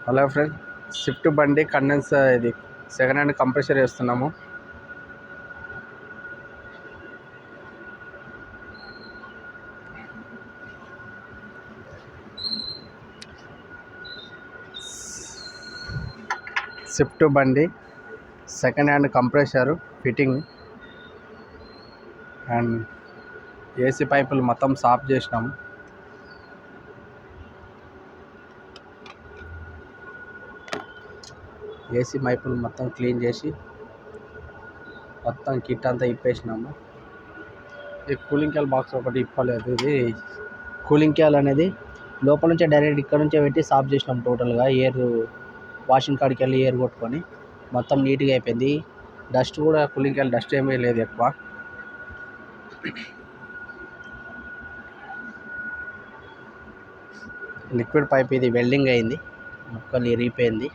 Hello friends, Swift బండి condenser ఇది second hand compressor వేస్తున్నాము. స్విఫ్ట్ బండి second hand compressor fitting and AC పైపులు మొత్తం సాఫ్ చేసినాము. ఏసీ పైపులు మొత్తం క్లీన్ చేసి మొత్తం కిట్ అంతా ఇప్పేసినాము. ఈ కూలింగ్ క్యాల్ బాక్స్ ఒకటి ఇప్పలేదు. ఇది కూలింగ్ క్యాల్ అనేది లోపల నుంచే డైరెక్ట్ ఇక్కడ నుంచే పెట్టి సాఫ్ చేసినాం. టోటల్గా ఎయిర్ వాషింగ్ కాడికి వెళ్ళి ఎయిర్ కొట్టుకొని మొత్తం నీట్గా అయిపోయింది. డస్ట్ కూడా కూలింగ్ క్యాల్ డస్ట్ ఏమీ లేదు ఎక్కువ. లిక్విడ్ పైప్ ఇది వెల్డింగ్ అయింది, ముక్కలు ఇరిగిపోయింది.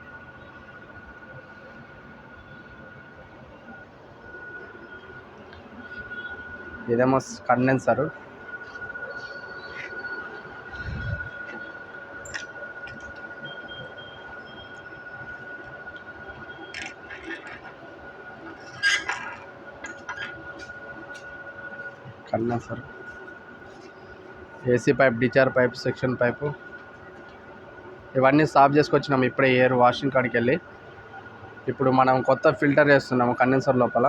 ఇదేమో condenser. AC pipe, discharge pipe, section pipe ఇవన్నీ సాఫ్ చేసుకొచ్చినాము ఇప్పుడే ఎయిర్ వాషింగ్ కాడికి వెళ్ళి. ఇప్పుడు మనం కొత్త ఫిల్టర్ వేస్తున్నాము కండెన్సర్ లోపల.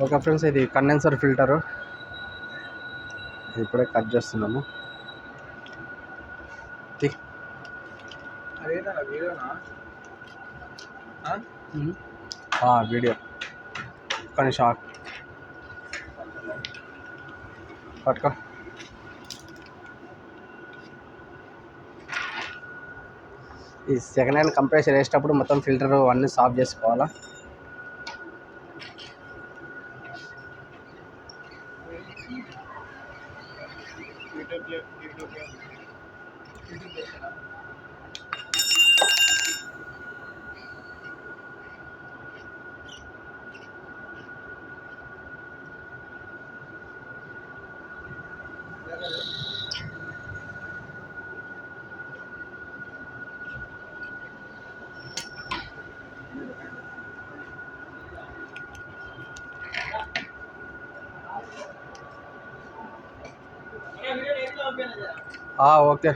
ఓకే ఫ్రెండ్స్, ఇది కండెన్సర్ ఫిల్టరు ఇప్పుడే కట్ చేస్తున్నాము. వీడియో కానీ షార్ట్ పట్టుకో. ఈ సెకండ్ హ్యాండ్ కంప్రెసర్ వేసేటప్పుడు మొత్తం ఫిల్టర్ అన్నీ సాఫ్ చేసుకోవాలా. ఓకే. ఈ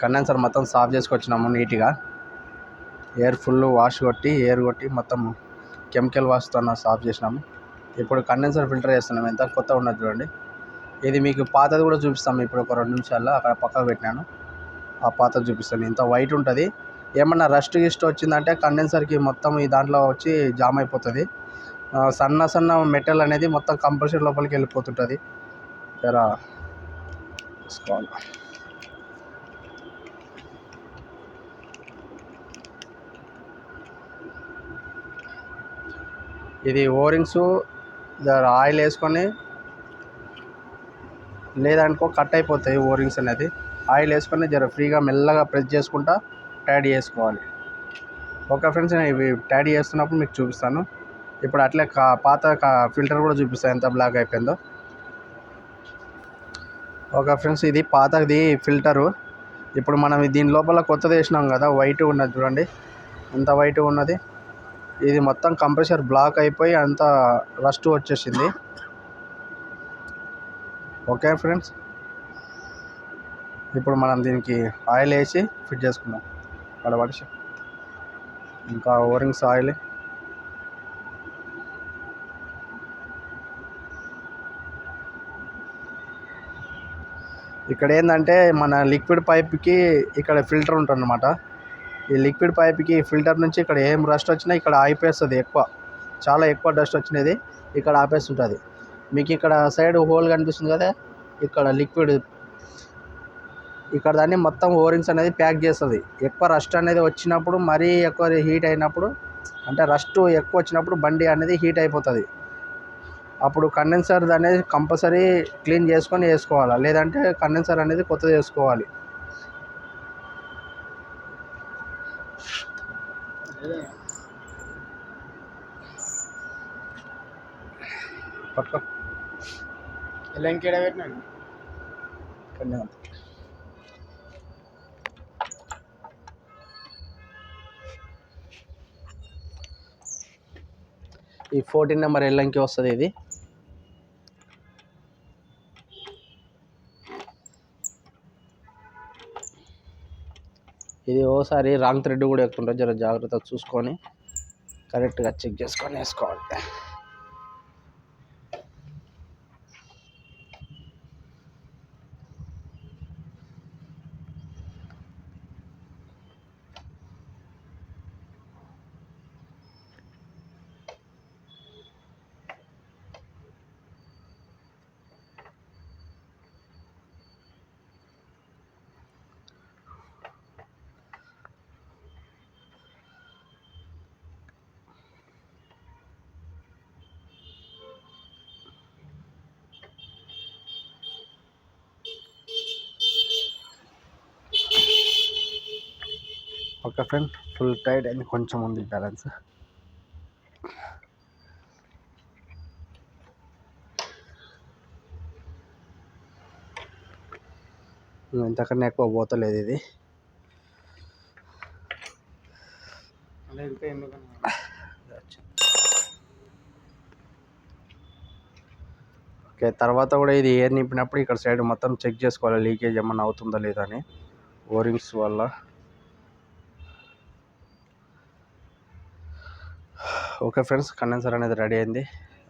కండెన్సర్ మొత్తం సాఫ్ చేసుకొచ్చినాము నీట్గా. ఎయిర్ ఫుల్ వాష్ కొట్టి ఎయిర్ కొట్టి మొత్తం కెమికల్ వాష్తో సాఫ్ చేసినాము. ఇప్పుడు కండెన్సర్ ఫిల్టర్ చేస్తున్నాము. ఎంత కొత్త ఉన్నది చూడండి. ఇది మీకు పాతది కూడా చూపిస్తాము. ఇప్పుడు ఒక 2 నిమిషాల్లో అక్కడ పక్కకు పెట్టినాను, ఆ పాతది చూపిస్తాను. ఇంత వైట్ ఉంటుంది. ఏమన్నా రస్ట్ గిస్ట్ వచ్చిందంటే కండెన్సర్కి మొత్తం ఈ దాంట్లో వచ్చి జామ్ అయిపోతుంది. సన్న సన్న మెటల్ అనేది మొత్తం కంప్రెసర్ లోపలికి వెళ్ళిపోతుంటుంది. జరా చూసుకోవాలి. ఇది ఓరింగ్స్ ఆయిల్ వేసుకొని, లేదనుకో కట్ అయిపోతాయి ఓరింగ్స్ అనేది. ఆయిల్ వేసుకొని జర ఫ్రీగా మెల్లగా ప్రెస్ చేసుకుంటా టైట్ చేసుకోవాలి. ఓకే ఫ్రెండ్స్, నేను ఇవి టైట్ చేస్తున్నప్పుడు మీకు చూపిస్తాను. ఇప్పుడు అట్లే పాత ఫిల్టర్ కూడా చూపిస్తాను ఎంత బ్లాక్ అయిపోయిందో. ఓకే ఫ్రెండ్స్, ఇది పాతది ఫిల్టరు. ఇప్పుడు మనం దీని లోపల కొత్తది వేసినాం కదా, వైట్ ఉన్నది చూడండి, ఎంత వైట్ ఉన్నది. ఇది మొత్తం కంప్రెసర్ బ్లాక్ అయిపోయి అంత రస్ట్ వచ్చేసింది. ఓకే ఫ్రెండ్స్, ఇప్పుడు మనం దీనికి ఆయిల్ వేసి ఫిట్ చేసుకుందాం. పడబడి ఇంకా ఓరింగ్స్ ఆయిల్. ఇక్కడ ఏంటంటే మన లిక్విడ్ పైప్కి ఇక్కడ ఫిల్టర్ ఉంటుంది అన్నమాట. ఈ లిక్విడ్ పైప్కి ఫిల్టర్ నుంచి ఇక్కడ ఏం రస్ట్ వచ్చినా ఇక్కడ ఆగిపోస్తుంది. చాలా ఎక్కువ డస్ట్ వచ్చినది ఇక్కడ ఆపేస్తుంటుంది. మీకు ఇక్కడ సైడ్ హోల్ కనిపిస్తుంది కదా, ఇక్కడ లిక్విడ్ ఇక్కడ దాన్ని మొత్తం ఓరింగ్స్ అనేది ప్యాక్ చేస్తుంది. ఎక్కువ రస్ట్ అనేది వచ్చినప్పుడు, మరీ ఎక్కువ హీట్ అయినప్పుడు, అంటే రస్ట్ ఎక్కువ వచ్చినప్పుడు బండి అనేది హీట్ అయిపోతుంది. అప్పుడు కండెన్సర్ అనేది కంపల్సరీ క్లీన్ చేసుకొని వేసుకోవాలి, లేదంటే కండెన్సర్ అనేది కొత్తది వేసుకోవాలి. పట్టుకో ఎలా ఇంకేడా పెట్టినాను ఈ 14 నెంబర్ ఎల్లంకి వస్తుంది. ఇది ఓసారి రాంగ్ థ్రెడ్ కూడా ఎక్కుంటుంది, జర జాగ్రత్తగా చూసుకొని కరెక్ట్గా చెక్ చేసుకొని వేసుకోవాలి. ఓకే ఫ్రెండ్, ఫుల్ టైట్ అయింది, కొంచెం ఉంది బ్యాలెన్స్. ఇంతకన్నా ఎక్కువ పోతలేదు ఇది. ఓకే, తర్వాత కూడా ఇది ఎయిర్ నింపినప్పుడు ఇక్కడ సైడ్ మొత్తం చెక్ చేసుకోవాలి, లీకేజ్ ఏమన్నా అవుతుందా లేదా అని, ఓరింగ్స్ వల్ల. ఓకే ఫ్రెండ్స్, కండెన్సర్ అనేది రెడీ అయింది.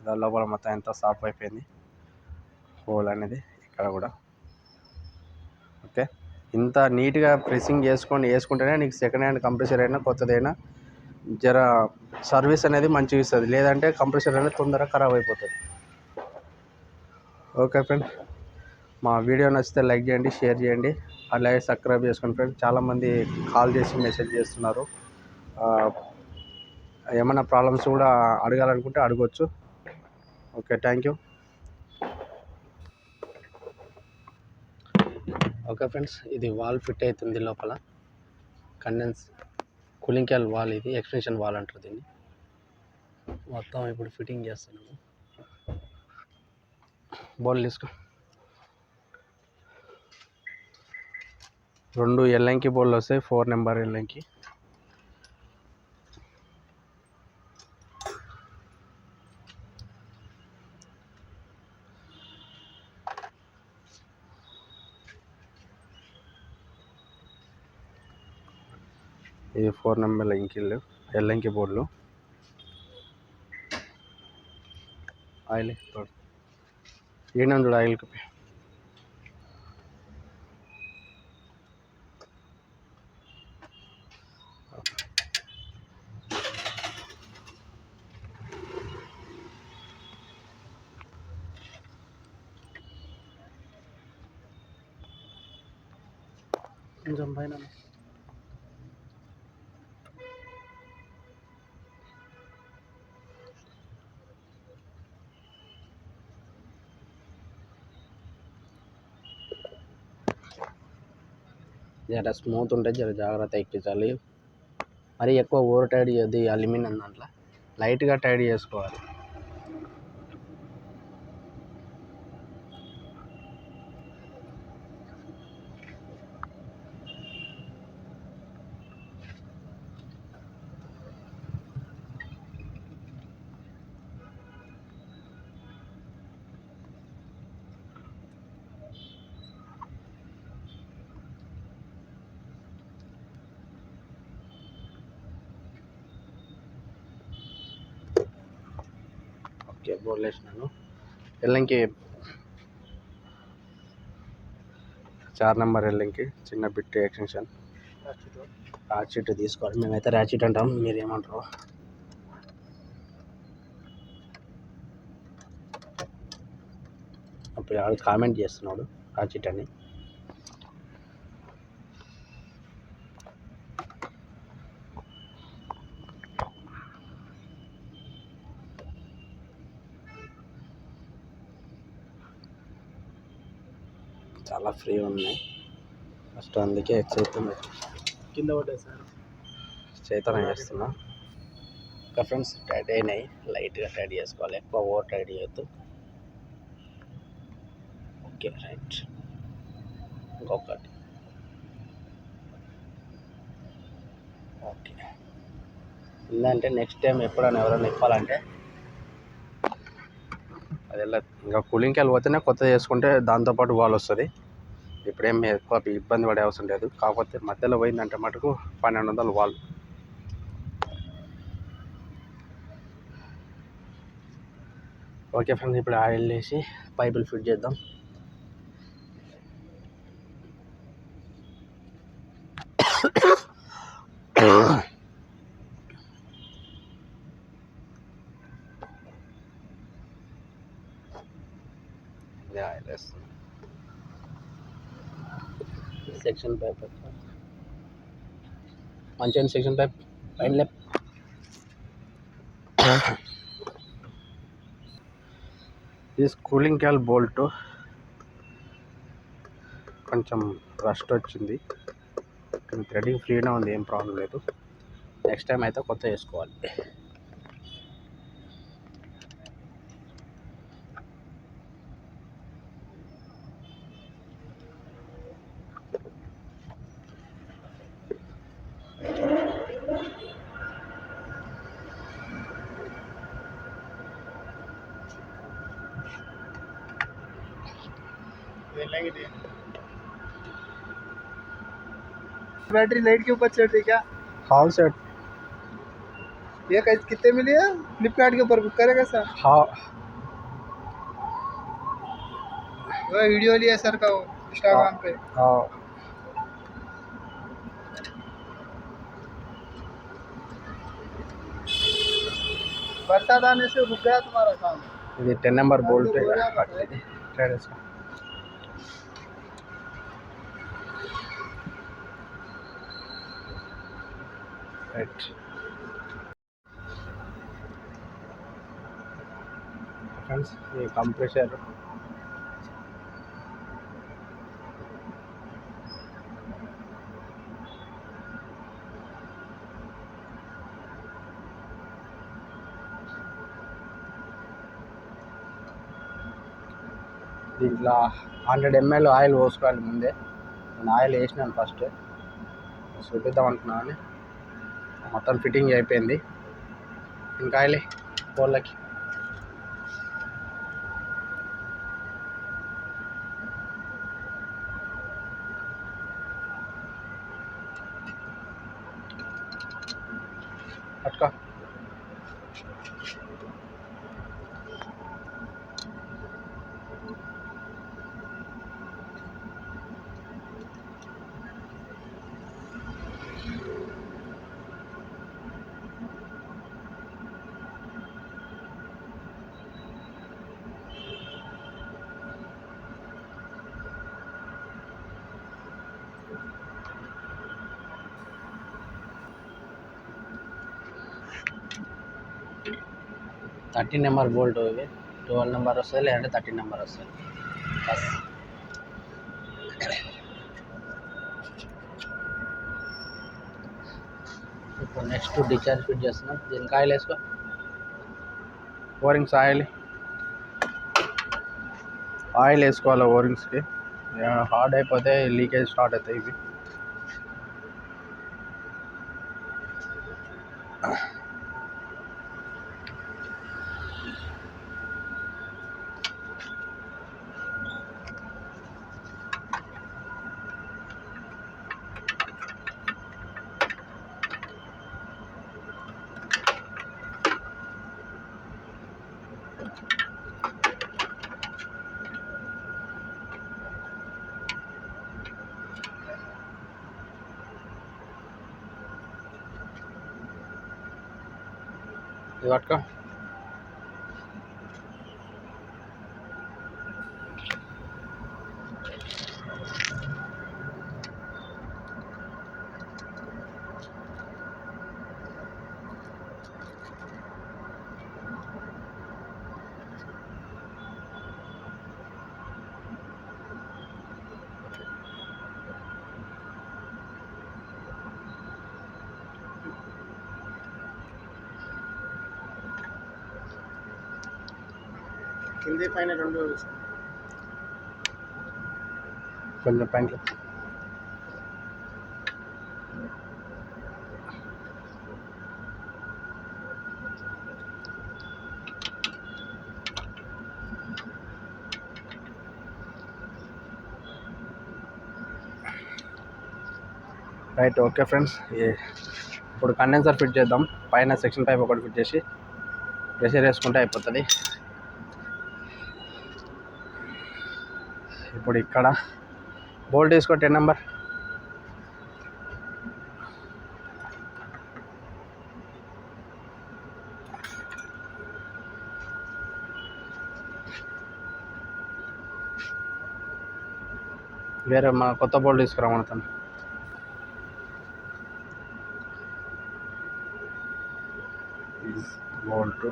దాని లోపల మొత్తం ఎంత సాఫ్ అయిపోయింది, హోల్ అనేది ఇక్కడ కూడా. ఓకే, ఇంత నీట్గా ప్రెస్సింగ్ వేసుకుంటేనే నీకు సెకండ్ హ్యాండ్ కంప్రెసర్ అయినా కొత్తదైనా జర సర్వీస్ అనేది మంచిగా ఇస్తుంది, లేదంటే కంప్రెసర్ అనేది తొందరగా ఖరాబ్ అయిపోతుంది. ఓకే ఫ్రెండ్స్, మా వీడియో నచ్చితే లైక్ చేయండి, షేర్ చేయండి, అలాగే సబ్స్క్రైబ్ చేసుకోండి ఫ్రెండ్స్. చాలామంది కాల్ చేసి మెసేజ్ చేస్తున్నారు. ఏమైనా ప్రాబ్లమ్స్ కూడా అడగాలనుకుంటే అడగవచ్చు. Okay, thank you. Okay friends, ఇది వాల్ ఫిట్ అవుతుంది లోపల. కూలింగ్ క్యాల్ వాల్, ఇది ఎక్స్టెన్షన్ వాల్ అంటారు దీన్ని. మొత్తం ఇప్పుడు ఫిట్టింగ్ చేస్తున్నాము. బౌల్ తీసుకో. 2 ఎల్లంకి బౌల్ వస్తాయి, 4 నెంబర్ ఎల్లంకి. ఇది 4 నెంబర్ ఎల్లంకి బోర్డులు. ఆయిల్ ఈయన చూడు, ఆయిల్ కప్పి. కొంచెం పైన జర స్మూత్ ఉంటే జర జాగ్రత్త ఎక్కించాలి. మరి ఎక్కువ ఓవర్ టైడ్ చేయద్దు. అల్యూమినియం దాంట్లో లైట్గా టైడ్ చేసుకోవాలి. ఓకే, బోర్డు వేసినాను. ఎల్లంకి 4 నెంబర్ ఎల్లంకి చిన్న బిట్ ఎక్స్టెన్షన్ రాచిట్ తీసుకోవాలి. మేమైతే రాచిట్ అంటాం, మీరు ఏమంటారు? అప్పుడు ఆడు కామెంట్ చేస్తున్నాడు రాచిట్ అని. చాలా ఫ్రీ ఉన్నాయి. ఫస్ట్ అందుకే ఎక్సైట్మెంట్ కింద పడ్డా సార్. చైతన్య చేస్తున్నా. ఇంకా ఫ్రెండ్స్ టైట్ అయినాయి, లైట్గా టైట్ చేసుకోవాలి, ఎక్కువ ఓవర్ టైట్ చేయొద్దు. Okay right. ఇంకొకటి. ఓకే. ఏంటంటే నెక్స్ట్ టైం ఎప్పుడైనా ఎవరైనా ఇప్పాలంటే అది వెళ్ళదు. ఇంకా కూలింగ్కి వెళ్ళిపోతేనే కొత్త చేసుకుంటే దాంతోపాటు వాల్ వస్తుంది. ఇప్పుడేం ఎక్కువ ఇబ్బంది పడే అవసరం లేదు. కాకపోతే మధ్యలో పోయిందంటే మటుకు 1200 వాల్. ఓకే ఫ్రెండ్స్, ఇప్పుడు ఆయిల్ వేసి పైపులు ఫిట్ చేద్దాం. ఆయిల్ వేస్తాం. సెక్షన్ పైప్ మంచిగా సెక్షన్ పైప్ పైన లేప్. ఇది కూలింగ్ క్యాల్ బోల్ట్ కొంచెం రస్ట్ వచ్చింది. థ్రెడింగ్ ఫ్రీగా ఉంది, ఏం ప్రాబ్లం లేదు. నెక్స్ట్ టైం అయితే కొత్త వేసుకోవాలి. बैटरी लाइट के ऊपर चढ़ रही क्या? हाँ सर. ये कितने मिली है? फ्लिपकार्ट के ऊपर बुक करेगा सर? हाँ. वो वीडियो लिया सर का, वो इंस्टाग्राम पे. हाँ. बरसात आने से रुक गया तुम्हारा काम. ఇది 10 నెంబర్ బోల్ట్. రైట్. ఫ్రెండ్స్, ఈ కంప్రెసర్ దీంట్లో 100 ml ఆయిల్ పోసుకోవాలి ముందే. నేను ఆయిల్ వేసినాను ఫస్ట్, చూపిద్దాం అనుకున్నాను. మొత్తం ఫిట్టింగ్ అయిపోయింది. ఇంకా ఆయిల్ పోళ్ళకి. పట్టుకో. Thirteen number bolt. ఇవి 12 నెంబర్ వస్తుంది, లేదంటే 13 నెంబర్ వస్తుంది. బస్. ఇప్పుడు నెక్స్ట్ డిశ్చార్జ్ ఫిట్ చేస్తున్నాం. దీనికి ఆయిల్ వేసుకో. ఓరింగ్స్ ఆయిల్ వేసుకోవాలి. ఓరింగ్స్కి హార్డ్ అయిపోతే లీకేజ్ స్టార్ట్ అవుతాయి ఇవి. ఇది పట్టుకో. కింది పైన రెండు కొంచెం పైన రైట్. ఓకే ఫ్రెండ్స్, ఇప్పుడు కండెన్సర్ ఫిట్ చేద్దాం. పైన సెక్షన్ పైప్ ఒకటి ఫిట్ చేసి ప్రెషర్ వేసుకుంటే అయిపోతుంది. ఇప్పుడు ఇక్కడ బోల్ట్ వేసుకో 10 నెంబర్. వేరే మా కొత్త బోల్ట్ తీసుకురామనుతాను. బోల్ట్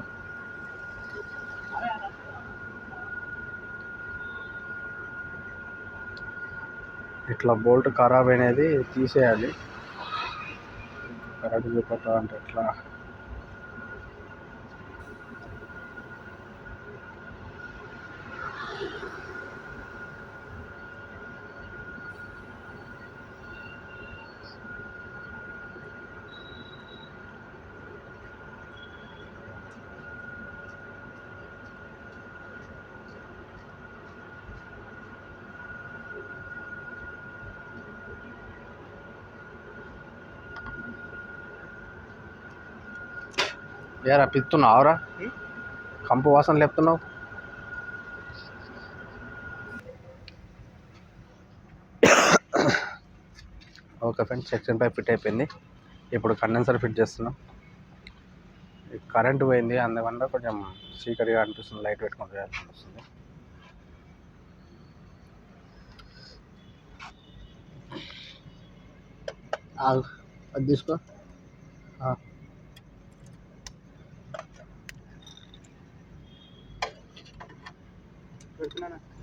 ఇట్లా బోల్ట్ ఖరాబ్ అనేది తీసేయాలి. కరెక్ట్ చూపతా అంటే ఎట్లా? ఏరా పిత్తున్నావురా? కంపు వాసన లేపుతున్నావు. Okay friends, section pipe fit అయిపోయింది. ఇప్పుడు కండెన్సర్ ఫిట్ చేస్తున్నాం. కరెంటు పోయింది, అందువల్ల కొంచెం చీకటిగా అనిపిస్తుంది. లైట్ పెట్టుకుంటే అనిపిస్తుంది. అది తీసుకో.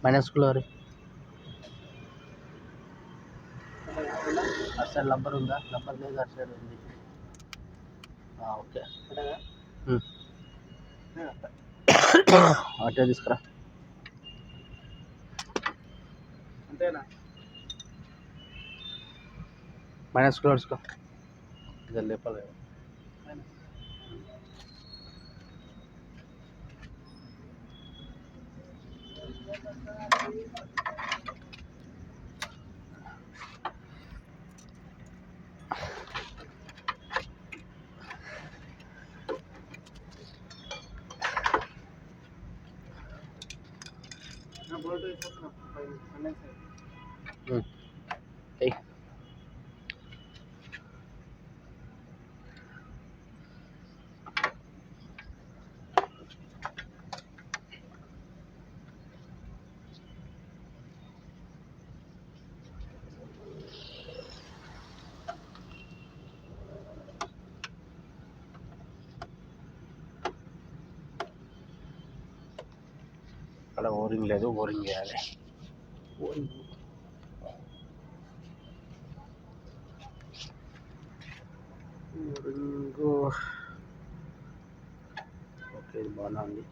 మైనస్ కులరీ అటు సైడ్ రబ్బర్ ఉందా? రబ్బర్ లేదు, అటు సైడ్ ఉంది. ఓకే, అటే తీసుకురా. అంతేనా? మైనస్ కులర్స్కో ఇది లేపలేదు. అక్కడ ఓరింగ్ లేదు, ఓరింగ్ చేయాలి. ఓరింగ్ ఓకే, ఇది బాగా ఉంది.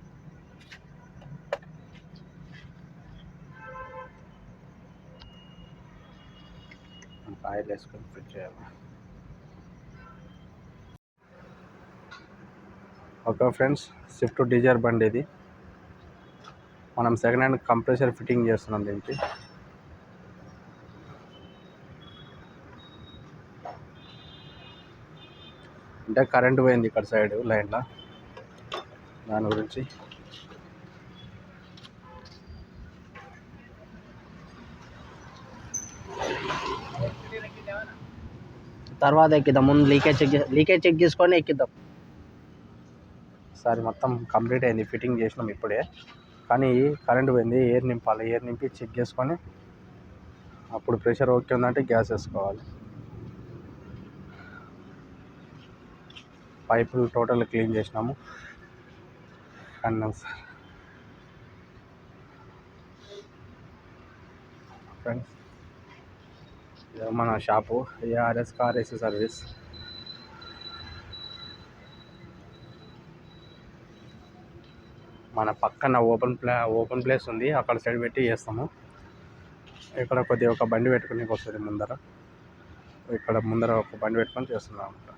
ఆయిల్ వేసుకొని ఫిట్ చేయాలి. ఓకే ఫ్రెండ్స్, స్విఫ్ట్ డిజైర్ బండి ఇది. మనం సెకండ్ హ్యాండ్ కంప్రెసర్ ఫిట్టింగ్ చేస్తున్నాం దీనికి. అంటే కరెంటు పోయింది ఇక్కడ సైడ్ లైన్లో, దాని గురించి. తర్వాత ఎక్కిద్దాం, ముందు లీకేజ్ చెక్ చేసుకొని ఎక్కిద్దాం. ఒకసారి మొత్తం కంప్లీట్ అయింది, ఫిట్టింగ్ చేసినాం ఇప్పుడే. కానీ కరెంటు పోయింది, ఎయిర్ నింపాలి. ఎయిర్ నింపి చెక్ చేసుకొని అప్పుడు ప్రెషర్ ఓకే ఉందంటే గ్యాస్ వేసుకోవాలి. పైపులు టోటల్ క్లీన్ చేసినాము. కండెన్సర్ ఫ్రెండ్స్, మన shop ARS car AC service. మన పక్కన ఓపెన్ ప్లేస్ ఉంది, అక్కడ సైడ్ పెట్టి చేస్తాము. ఇక్కడ కొద్దిగా ఒక బండి పెట్టుకుని వస్తుంది ముందర, ఇక్కడ ముందర ఒక బండి పెట్టుకొని చేస్తున్నాం అన్నమాట.